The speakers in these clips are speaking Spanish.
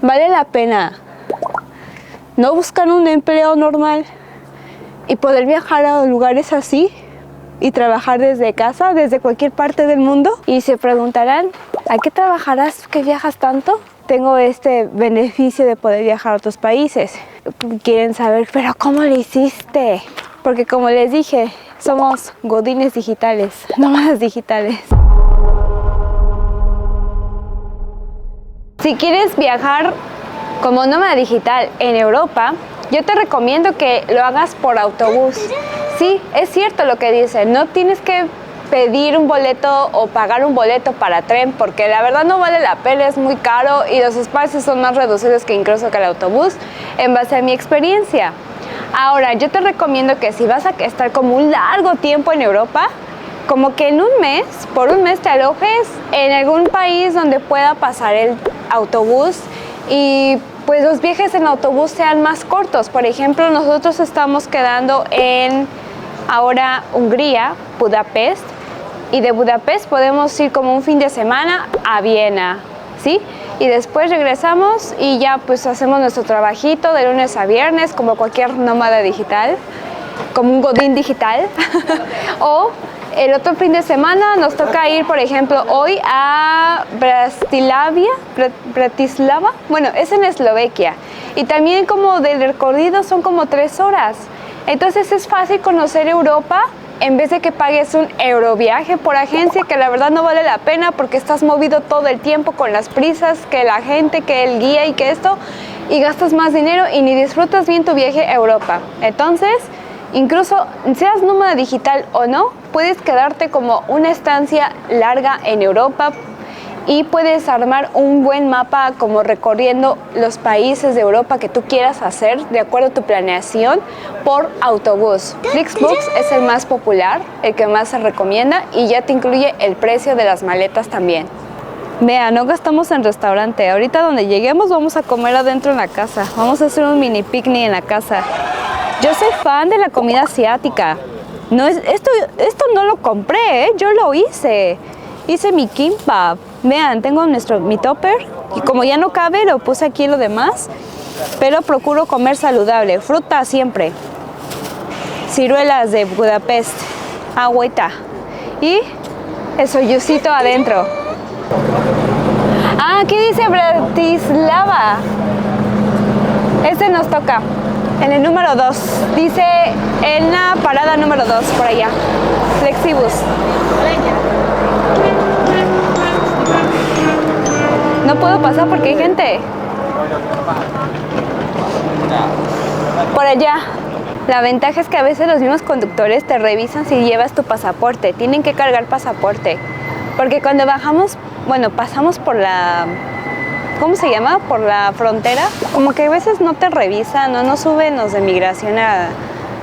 ¿Vale la pena no buscar un empleo normal y poder viajar a lugares así y trabajar desde casa, desde cualquier parte del mundo? Y se preguntarán, ¿a qué trabajarás que viajas tanto? Tengo este beneficio de poder viajar a otros países. Quieren saber, ¿pero cómo lo hiciste? Porque como les dije, somos godines digitales, nómadas digitales. Si quieres viajar como nómada digital en Europa, yo te recomiendo que lo hagas por autobús. Sí, es cierto lo que dicen, no tienes que pedir un boleto o pagar un boleto para tren, porque la verdad no vale la pena, es muy caro y los espacios son más reducidos que incluso que el autobús, en base a mi experiencia. Ahora, yo te recomiendo que si vas a estar como un largo tiempo en Europa, como que en por un mes te alojes en algún país donde pueda pasar el autobús y pues los viajes en autobús sean más cortos. Por ejemplo, nosotros estamos quedando en ahora Hungría, Budapest, y de Budapest podemos ir como un fin de semana a Viena, ¿sí? Y después regresamos y ya pues hacemos nuestro trabajito de lunes a viernes como cualquier nómada digital, como un godín digital. O el otro fin de semana nos toca ir, por ejemplo, hoy a Bratislava, bueno, es en Eslovaquia. Y también como del recorrido son como 3 horas. Entonces es fácil conocer Europa en vez de que pagues un Euroviaje por agencia, que la verdad no vale la pena porque estás movido todo el tiempo con las prisas, que la gente, que el guía y que esto, y gastas más dinero y ni disfrutas bien tu viaje a Europa. Entonces, incluso seas nómada digital o no, puedes quedarte como una estancia larga en Europa y puedes armar un buen mapa como recorriendo los países de Europa que tú quieras hacer de acuerdo a tu planeación por autobús. Flixbus es el más popular, el que más se recomienda y ya te incluye el precio de las maletas también. Vean, no gastamos en restaurante. Ahorita donde lleguemos vamos a comer adentro en la casa. Vamos a hacer un mini picnic en la casa. Yo soy fan de la comida asiática. No es, esto no lo compré, yo lo hice. Hice mi kimbap. Vean, tengo mi topper y como ya no cabe lo puse aquí lo demás, pero procuro comer saludable, fruta siempre, ciruelas de Budapest, agüita y el soyucito adentro. Ah, aquí dice Bratislava. Este nos toca en el número 2, dice en la parada número 2 por allá, Flixbus. No puedo pasar porque hay gente. Por allá. La ventaja es que a veces los mismos conductores te revisan si llevas tu pasaporte. Tienen que cargar pasaporte. Porque cuando bajamos, bueno, pasamos por la... ¿Cómo se llama? Por la frontera. Como que a veces no te revisan, no suben los de migración a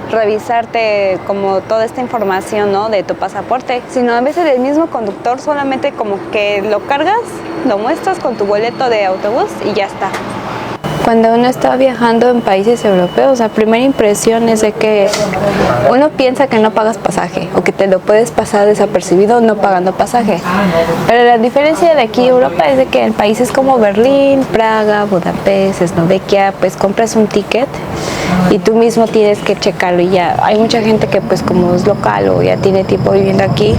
revisarte como toda esta información, ¿no? De tu pasaporte, sino a veces el mismo conductor solamente como que lo cargas, lo muestras con tu boleto de autobús y ya está. Cuando uno está viajando en países europeos, la primera impresión es de que uno piensa que no pagas pasaje o que te lo puedes pasar desapercibido no pagando pasaje. Pero la diferencia de aquí a Europa es de que en países como Berlín, Praga, Budapest, Eslovaquia, pues compras un ticket y tú mismo tienes que checarlo y ya. Hay mucha gente que pues como es local o ya tiene tiempo viviendo aquí,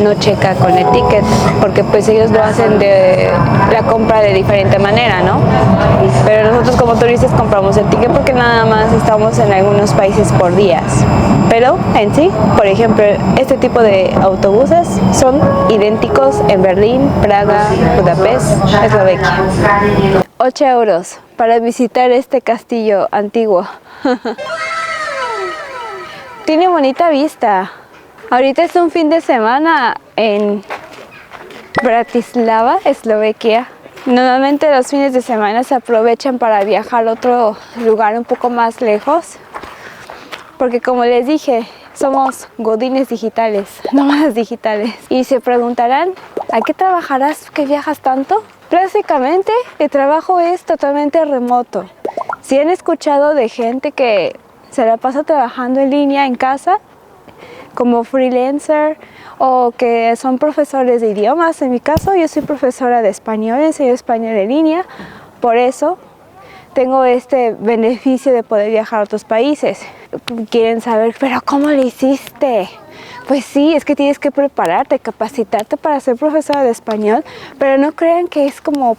no checa con el ticket porque pues ellos lo hacen de la compra de diferente manera, ¿no? Pero nosotros como turistas compramos el ticket porque nada más estamos en algunos países por días. Pero en sí, por ejemplo, este tipo de autobuses son idénticos en Berlín, Praga, Budapest, Eslovaquia. 8 euros para visitar este castillo antiguo. Tiene bonita vista. Ahorita es un fin de semana en Bratislava, Eslovaquia. Normalmente los fines de semana se aprovechan para viajar a otro lugar un poco más lejos. Porque como les dije, somos godines digitales, nómadas digitales. Y se preguntarán, ¿a qué trabajarás que viajas tanto? Básicamente, el trabajo es totalmente remoto. Si han escuchado de gente que se la pasa trabajando en línea en casa, como freelancer, o que son profesores de idiomas. En mi caso, yo soy profesora de español, enseño español en línea, Por eso tengo este beneficio de poder viajar a otros países. Quieren saber, ¿pero cómo lo hiciste? Pues sí, es que tienes que prepararte, capacitarte para ser profesora de español, pero no crean que es como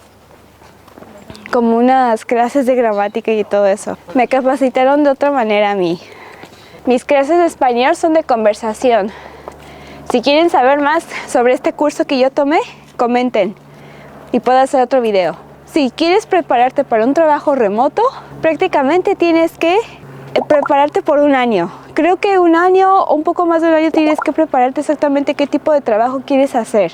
unas clases de gramática y todo eso. Me capacitaron de otra manera a mí. Mis clases de español son de conversación. Si quieren saber más sobre este curso que yo tomé, comenten y puedo hacer otro video. Si quieres prepararte para un trabajo remoto, prácticamente tienes que prepararte por un año. Creo que un año o un poco más de un año tienes que prepararte exactamente qué tipo de trabajo quieres hacer.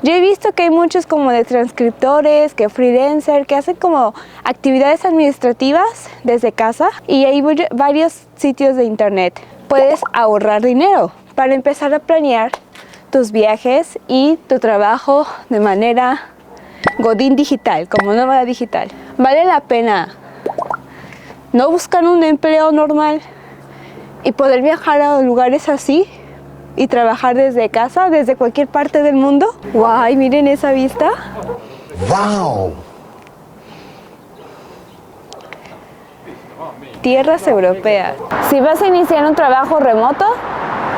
Yo he visto que hay muchos como de transcriptores, que freelancer, que hacen como actividades administrativas desde casa y hay varios sitios de internet. Puedes ahorrar dinero para empezar a planear tus viajes y tu trabajo de manera godín digital, como nómada digital. Vale la pena no buscar un empleo normal y poder viajar a lugares así y trabajar desde casa, desde cualquier parte del mundo. ¡Guay! Miren esa vista. ¡Wow! Tierras europeas. Si vas a iniciar un trabajo remoto,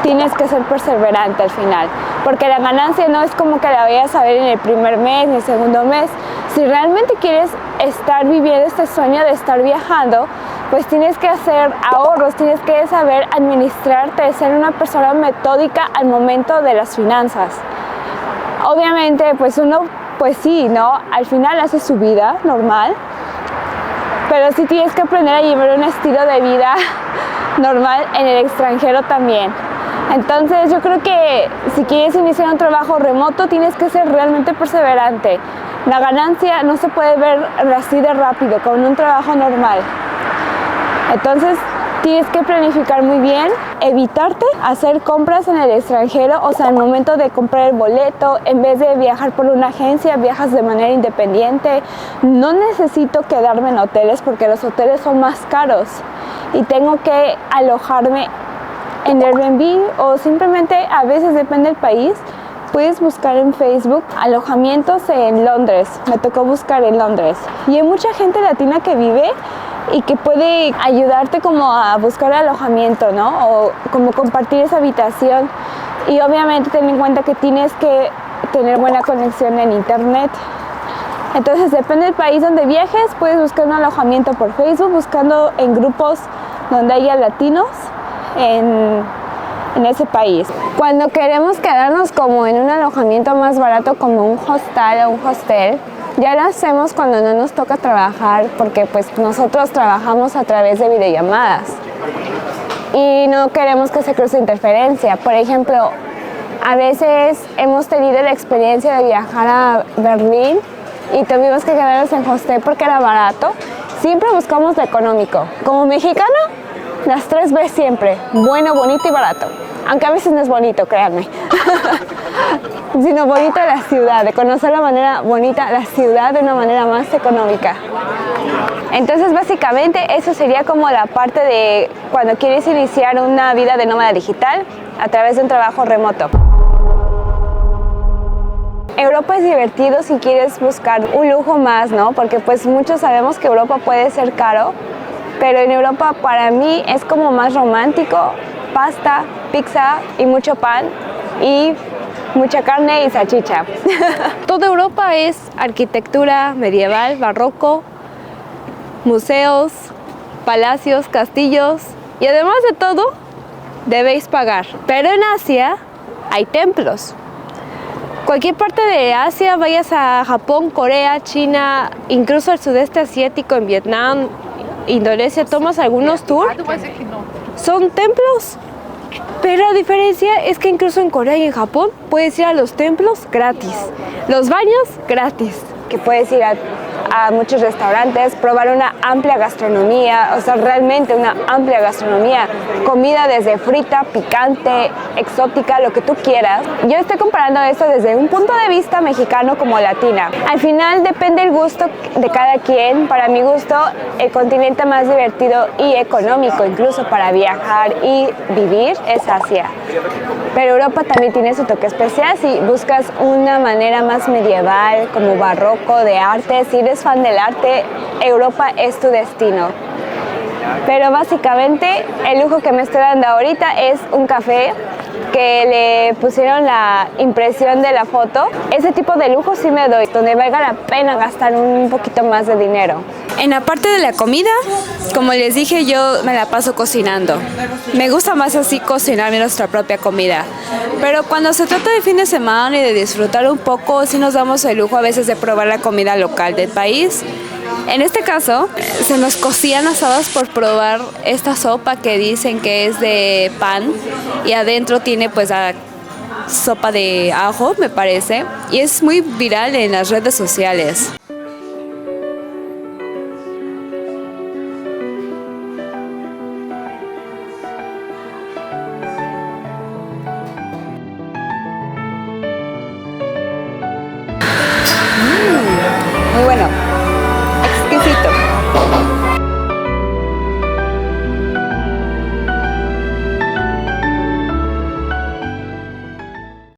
tienes que ser perseverante al final, porque la ganancia no es como que la vayas a ver en el primer mes ni el segundo mes. Si realmente quieres estar viviendo este sueño de estar viajando, pues tienes que hacer ahorros, tienes que saber administrarte, ser una persona metódica al momento de las finanzas. Obviamente, pues uno, pues sí, ¿no? Al final hace su vida normal, pero sí tienes que aprender a llevar un estilo de vida normal en el extranjero también. Entonces yo creo que si quieres iniciar un trabajo remoto tienes que ser realmente perseverante. La ganancia no se puede ver así de rápido como en un trabajo normal. Entonces tienes que planificar muy bien, evitarte hacer compras en el extranjero, o sea, al momento de comprar el boleto, en vez de viajar por una agencia, viajas de manera independiente. No necesito quedarme en hoteles porque los hoteles son más caros y tengo que alojarme en Airbnb o simplemente, a veces depende del país, puedes buscar en Facebook alojamientos en Londres. Me tocó buscar en Londres y hay mucha gente latina que vive y que puede ayudarte como a buscar alojamiento, ¿no? O como compartir esa habitación. Y obviamente ten en cuenta que tienes que tener buena conexión en internet. Entonces depende del país donde viajes, puedes buscar un alojamiento por Facebook, buscando en grupos donde haya latinos en ese país. Cuando queremos quedarnos como en un alojamiento más barato, como un hostal o un hostel, ya lo hacemos cuando no nos toca trabajar, porque pues nosotros trabajamos a través de videollamadas y no queremos que se cruce interferencia. Por ejemplo, a veces hemos tenido la experiencia de viajar a Berlín y tuvimos que quedarnos en hostel porque era barato. Siempre buscamos lo económico. Como mexicano, las 3 Bs siempre: bueno, bonito y barato. Aunque a veces no es bonito, créanme. Sino bonita la ciudad, de conocer la manera bonita la ciudad de una manera más económica. Entonces básicamente eso sería como la parte de cuando quieres iniciar una vida de nómada digital a través de un trabajo remoto. Europa es divertido si quieres buscar un lujo más, ¿no? Porque pues muchos sabemos que Europa puede ser caro, pero en Europa para mí es como más romántico: pasta, pizza y mucho pan y mucha carne y salchicha. Toda Europa es arquitectura medieval, barroco, museos, palacios, castillos y además de todo debéis pagar. Pero en Asia hay templos. Cualquier parte de Asia, vayas a Japón, Corea, China, incluso el sudeste asiático, en Vietnam, Indonesia, tomas algunos tours, son templos. Pero la diferencia es que incluso en Corea y en Japón puedes ir a los templos gratis, los baños gratis, que puedes ir a muchos restaurantes, probar una amplia gastronomía, o sea, realmente una amplia gastronomía, comida desde frita, picante, exótica, lo que tú quieras. Yo estoy comparando esto desde un punto de vista mexicano como latina. Al final depende el gusto de cada quien. Para mi gusto, el continente más divertido y económico incluso para viajar y vivir es Asia. Pero Europa también tiene su toque especial. Si buscas una manera más medieval, como barroco, de arte, si eres fan del arte, Europa es tu destino. Pero básicamente el lujo que me estoy dando ahorita es un café que le pusieron la impresión de la foto. Ese tipo de lujo sí me doy, donde valga la pena gastar un poquito más de dinero. En la parte de la comida, como les dije, yo me la paso cocinando. Me gusta más así cocinar nuestra propia comida. Pero cuando se trata de fin de semana y de disfrutar un poco, sí nos damos el lujo a veces de probar la comida local del país. En este caso, se nos cocían asadas por probar esta sopa que dicen que es de pan y adentro tiene pues la sopa de ajo, me parece, y es muy viral en las redes sociales.